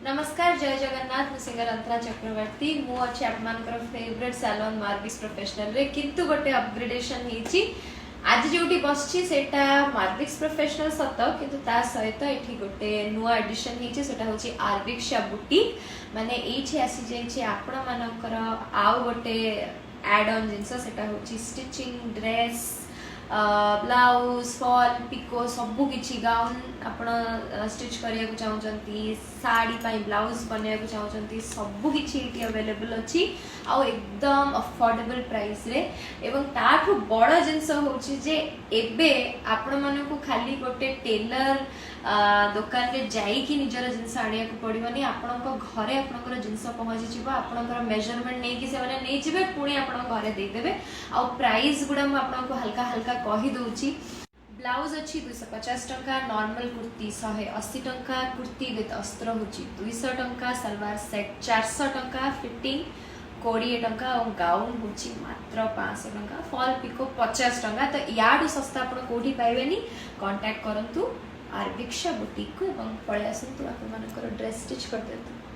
नमस्कार जय जगन्नाथ मु सिंगर अंतरा चक्रवर्ती मु अच्छे आपनकर फेवरेट सैलून मार्विक्स प्रोफेशनल रे किंतु गोटे अपग्रेडेशन हेची आज जोटी बसछि सेटा मार्विक्स प्रोफेशनल सत किंतु ता सहित एठी गोटे नुआ एडिशन हेची सेटा होची आर्विक्सा बुटीक माने एठी आसी जाइछि आपण मानकर आउ गोटे एड ऑन जिंस सेटा होची स्टिचिंग ड्रेस ब्लाउज फॉल पिको सबु किछि गाउन आपण स्टिच करिया को चाहउचंती साड़ी पाई ब्लाउज बनिया को चाहउचंती सबु किछि इटी अवेलेबल अछि आ एकदम अफोर्डेबल प्राइस रे एवं ताठू बड़ जिंस होछि जे एबे आपण माने को खाली गोटे टेलर दुकान रे जाई कि निजर जिंस आनिया को पड़िबनी आपणको घरे आपणकर जिंस पहुंची जिवो आपणकर मेजरमेंट नै कि से माने नै जिवे पुणी आपण घरे दे देबे आ प्राइस गुडा म आपणको हल्का हल्का कहि दउची। ब्लाउज अच्छी 250 टंका नॉर्मल कुर्ती 180 टंका कुर्ती विथ अस्त्र होची 200 टंका सलवार सेट 400 टंका फिटिंग 20 टंका और गाउन होची मात्र 500 टंका फॉल पिको 50 टंका। तो याडू सस्ता आपण कोठी पाइबेनी कांटेक्ट करंतु आर्विक्सा बुटीक को एवं पळे आसंतु आपन मानकर ड्रेस स्टिच कर देतु।